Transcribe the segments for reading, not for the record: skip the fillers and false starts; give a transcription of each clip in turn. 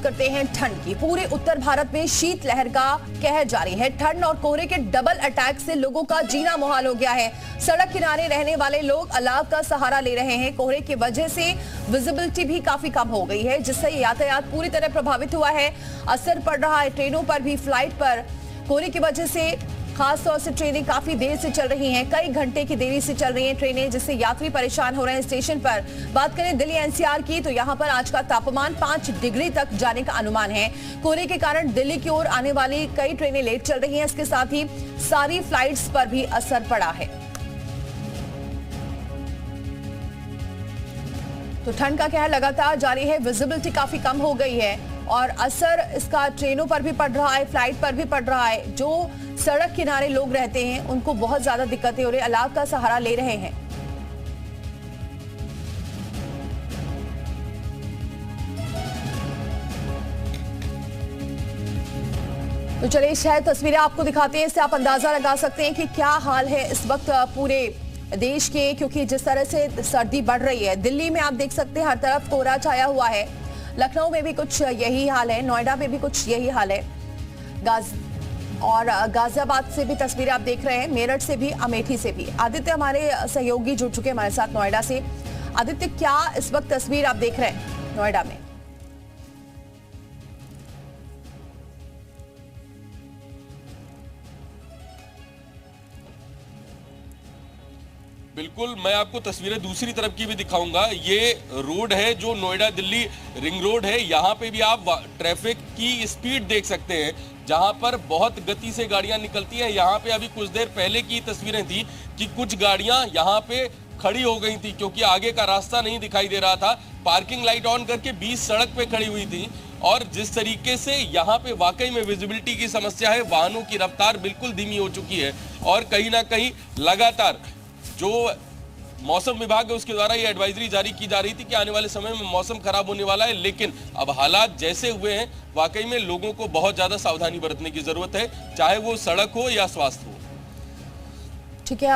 करते हैं ठंड की। पूरे उत्तर भारत में शीतलहर का कहर जारी है। ठंड और कोहरे के डबल अटैक से लोगों का जीना मुहाल हो गया है। सड़क किनारे रहने वाले लोग अलाव का सहारा ले रहे हैं। कोहरे की वजह से विजिबिलिटी भी काफी कम हो गई है, जिससे यातायात पूरी तरह प्रभावित हुआ है। असर पड़ रहा है ट्रेनों पर भी। फ्लाइट पर कोहरे की वजह से खास तौर से ट्रेनें काफी देर से चल रही हैं। कई घंटे की देरी से चल रही हैं ट्रेनें, जिससे यात्री परेशान हो रहे हैं। स्टेशन पर बात करें दिल्ली एनसीआर की, तो यहां पर आज का तापमान 5 डिग्री तक जाने का अनुमान है। कोहरे के कारण दिल्ली की ओर आने वाली कई ट्रेनें लेट चल रही हैं। इसके साथ ही सारी फ्लाइट्स पर भी असर पड़ा है। तो ठंड का कहर लगातार जारी है। विजिबिलिटी काफी कम हो गई है और असर इसका ट्रेनों पर भी पड़ रहा है, फ्लाइट पर भी पड़ रहा है। जो सड़क किनारे लोग रहते हैं उनको बहुत ज्यादा दिक्कतें हो रही है, अलाव का सहारा ले रहे हैं। तो चलिए शायद तस्वीरें आपको दिखाते हैं, इससे आप अंदाजा लगा सकते हैं कि क्या हाल है इस वक्त पूरे देश के, क्योंकि जिस तरह से सर्दी बढ़ रही है। दिल्ली में आप देख सकते हैं हर तरफ कोहरा छाया हुआ है। लखनऊ में भी कुछ यही हाल है, नोएडा में भी कुछ यही हाल है, गाजियाबाद से भी तस्वीरें आप देख रहे हैं, मेरठ से भी, अमेठी से भी। आदित्य हमारे सहयोगी जुड़ चुके हैं हमारे साथ नोएडा से। आदित्य, क्या इस वक्त तस्वीर आप देख रहे हैं नोएडा में? बिल्कुल, मैं आपको तस्वीरें दूसरी तरफ की भी दिखाऊंगा। ये रोड है जो नोएडा दिल्ली रिंग रोड है। यहाँ पे भी आप ट्रैफिक की स्पीड देख सकते हैं, जहाँ पर बहुत गति से गाड़ियाँ निकलती हैं। यहाँ पे अभी कुछ देर पहले की तस्वीरें थी कि कुछ गाड़ियाँ यहाँ पे खड़ी हो गई थी क्योंकि आगे का रास्ता नहीं दिखाई दे रहा था। पार्किंग लाइट ऑन करके 20 सड़क पे खड़ी हुई थी। और जिस तरीके से यहाँ पे वाकई में विजिबिलिटी की समस्या है, वाहनों की रफ्तार बिल्कुल धीमी हो चुकी है। और कहीं ना कहीं लगातार जो मौसम विभाग है उसके द्वारा ये एडवाइजरी जारी की जा रही थी कि आने वाले समय में मौसम खराब होने वाला है, लेकिन अब हालात जैसे हुए हैं वाकई में लोगों को बहुत ज्यादा सावधानी बरतने की जरूरत है, चाहे वो सड़क हो या स्वास्थ्य हो। ठीक है,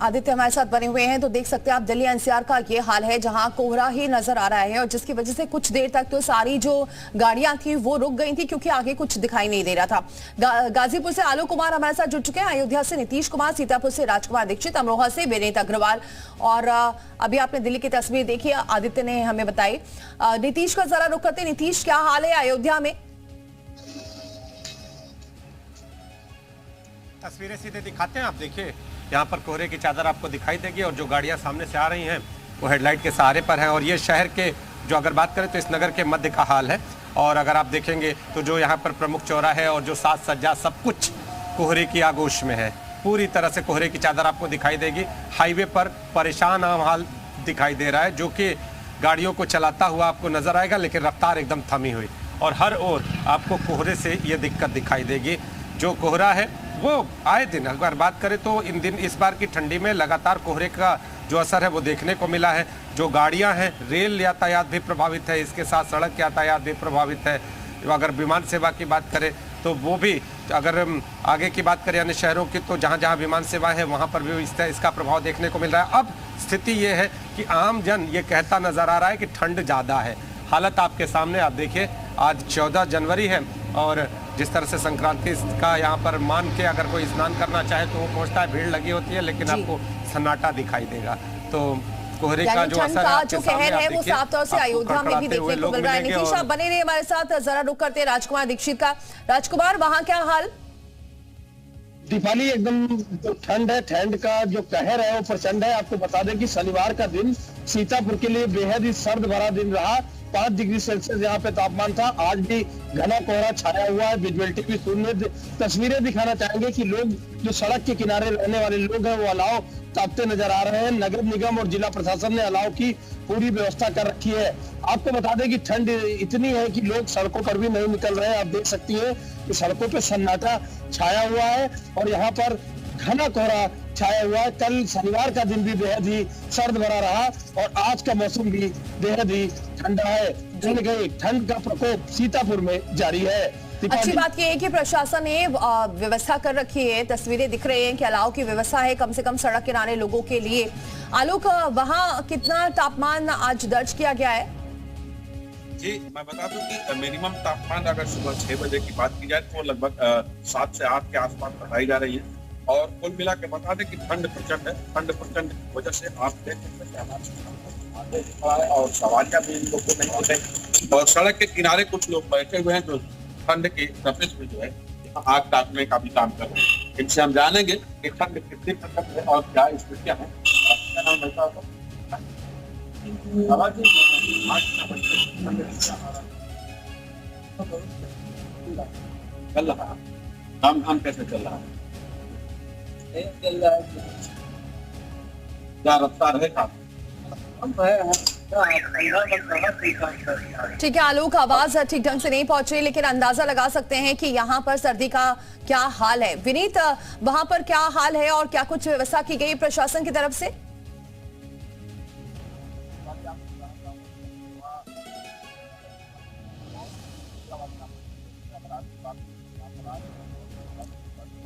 आदित्य हमारे साथ बने हुए हैं। तो देख सकते हैं आप दिल्ली एनसीआर का ये हाल है, जहां कोहरा ही नजर आ रहा है और जिसकी वजह से कुछ देर तक तो सारी जो गाड़ियां थी वो रुक गई थी क्योंकि आगे कुछ दिखाई नहीं दे रहा था। गाजीपुर से आलोक कुमार हमारे साथ जुड़ चुके हैं, अयोध्या से नीतीश कुमार, सीतापुर से राजकुमार दीक्षित, अमरोहा से विनीत अग्रवाल। और अभी आपने दिल्ली की तस्वीर देखी, आदित्य ने हमें बताई। नीतीश का जरा रुख करते। नीतीश, क्या हाल है अयोध्या में? तस्वीरें सीधे दिखाते हैं, आप देखिए यहाँ पर कोहरे की चादर आपको दिखाई देगी और जो गाड़ियाँ सामने से आ रही हैं वो हेडलाइट के सहारे पर हैं। और ये शहर के जो अगर बात करें तो इस नगर के मध्य का हाल है। और अगर आप देखेंगे तो जो यहाँ पर प्रमुख चौराहा है और जो साज सज्जा सब कुछ कोहरे की आगोश में है। पूरी तरह से कोहरे की चादर आपको दिखाई देगी। हाईवे पर परेशान आम हाल दिखाई दे रहा है, जो कि गाड़ियों को चलाता हुआ आपको नजर आएगा, लेकिन रफ्तार एकदम थमी हुई। और हर ओर आपको कोहरे से ये दिक्कत दिखाई देगी। जो कोहरा है वो आए दिन, अगर बात करें तो इन दिन इस बार की ठंडी में लगातार कोहरे का जो असर है वो देखने को मिला है। जो गाड़ियां हैं, रेल यातायात भी प्रभावित है, इसके साथ सड़क यातायात भी प्रभावित है। अगर विमान सेवा की बात करें तो वो भी, अगर आगे की बात करें अन्य शहरों की, तो जहां जहां विमान सेवा है वहां पर भी इसका प्रभाव देखने को मिल रहा है। अब स्थिति ये है कि आम जन ये कहता नजर आ रहा है कि ठंड ज़्यादा है। हालत आपके सामने, आप देखिए आज 14 जनवरी है और जिस तरह से संक्रांति का यहाँ पर मान के अगर कोई स्नान करना चाहे तो वो पहुँचता है, भीड़ लगी होती है, लेकिन आपको सन्नाटा दिखाई देगा। तो कोहरे का जो असर है, जो कहर है वो साफ तौर से अयोध्या में भी देखने को मिल रहा है। नीतीश, आप बने रहिए हमारे साथ, जरा रुक करते हैं राजकुमार दीक्षित का। राजकुमार, वहां क्या हाल? दीपाली, एकदम जो ठंड है, ठंड का जो कहर है वो प्रचंड है। आपको बता दें कि शनिवार का दिन सीतापुर के लिए बेहद ही सर्द भरा दिन रहा। 5 डिग्री सेल्सियस यहाँ पे तापमान था। आज भी घना कोहरा छाया हुआ है, विजुअलिटी भी शून्य। तस्वीरें दिखाना चाहेंगे कि लोग जो सड़क के किनारे रहने वाले लोग हैं वो अलाव तापते नजर आ रहे हैं। नगर निगम और जिला प्रशासन ने अलाव की पूरी व्यवस्था कर रखी है। आपको बता दें कि ठंड इतनी है कि लोग सड़कों पर भी नहीं निकल रहे हैं। आप देख सकती हैं कि सड़कों पे सन्नाटा छाया हुआ है और यहाँ पर घना कोहरा छाया हुआ है। कल शनिवार का दिन भी बेहद ही सर्द भरा रहा और आज का मौसम भी बेहद ही ठंडा है। ठंड का प्रकोप सीतापुर में जारी है। अच्छी बात यह है कि प्रशासन ने व्यवस्था कर रखी है। तस्वीरें दिख रही हैं कि अलाव की व्यवस्था है कम से कम सड़क किनारे लोगों के लिए। आलोक, वहां कितना तापमान आज दर्ज किया गया है? जी, मैं बता दूं कि मिनिमम तापमान अगर सुबह 6 बजे की बात की जाए तो लगभग 7 से 8 के आसपास बताई जा रही है। और कुल मिला के बता दें कि ठंड प्रचंड है। ठंड प्रचंड की वजह से आप देख सकते हैं आगे खड़ा है और सवारियां भी इन लोग को नहीं होते। और सड़क के किनारे कुछ लोग बैठे हुए हैं जो ठंड की तपिश में जो है आग तापने का भी काम कर रहे हैं। इनसे हम जानेंगे कि ठंड कितनी प्रचंड है और क्या स्थितियां हैं। क्या नाम रहता है? चल रहा है काम कैसे चल रहा है? क्या रफ्तार है काम? ठीक है आलोक, आवाज ठीक ढंग से नहीं पहुंच रही, लेकिन अंदाजा लगा सकते हैं कि यहाँ पर सर्दी का क्या हाल है। विनीत, वहां पर क्या हाल है और क्या कुछ व्यवस्था की गई प्रशासन की तरफ से?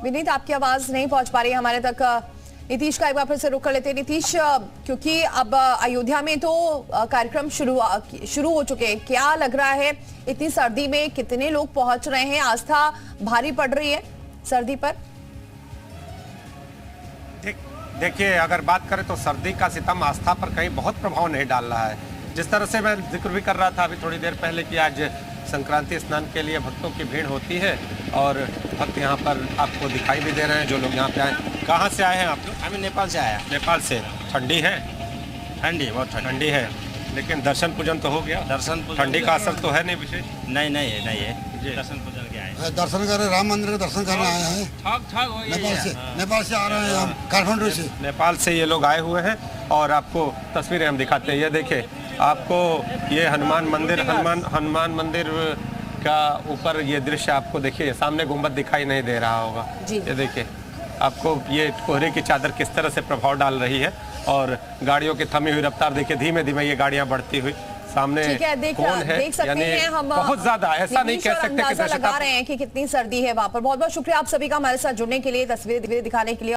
विनीत, आपकी आवाज नहीं पहुंच पा रही है हमारे तक। नीतीश का एक बार फिर से रुक कर लेते हैं। नीतीश, क्योंकि अब अयोध्या में तो कार्यक्रम शुरू हो चुके हैं, क्या लग रहा है इतनी सर्दी में कितने लोग पहुंच रहे हैं? आस्था भारी पड़ रही है सर्दी पर? देखिए, अगर बात करें तो सर्दी का सितम आस्था पर कहीं बहुत प्रभाव नहीं डाल रहा है। जिस तरह से मैं जिक्र भी कर रहा था अभी थोड़ी देर पहले कि आज संक्रांति स्नान के लिए भक्तों की भीड़ होती है और भक्त यहाँ पर आपको दिखाई भी दे रहे हैं जो लोग यहाँ पे आए। कहाँ से आए हैं आप लोग? हमें नेपाल से आया। नेपाल से। ठंडी है? ठंडी, बहुत ठंडी है, लेकिन दर्शन पूजन तो हो गया। दर्शन ठंडी का असर तो है नहीं विशेष? नहीं है दर्शन पूजन के आए। दर्शन कर रहे, राम मंदिर का दर्शन करने आए हैं। नेपाल से आ रहे हैं हम, काठमांडू से। नेपाल से ये लोग आए हुए हैं और आपको तस्वीरें हम दिखाते हैं। ये देखिए, आपको ये हनुमान मंदिर का ऊपर ये दृश्य आपको देखिए, सामने गुंबद दिखाई नहीं दे रहा होगा। ये देखिए, आपको ये कोहरे की चादर किस तरह से प्रभाव डाल रही है और गाड़ियों की थमी हुई रफ्तार देखिए, धीमे धीमे ये गाड़ियां बढ़ती हुई सामने कौन है, देख सकते हैं हम बहुत ज्यादा, ऐसा नहीं कह सकते कि लगा रहे हैं कि कितनी सर्दी है वहां पर। बहुत बहुत शुक्रिया आप सभी का हमारे साथ जुड़ने के लिए, तस्वीरें दिखाने के लिए।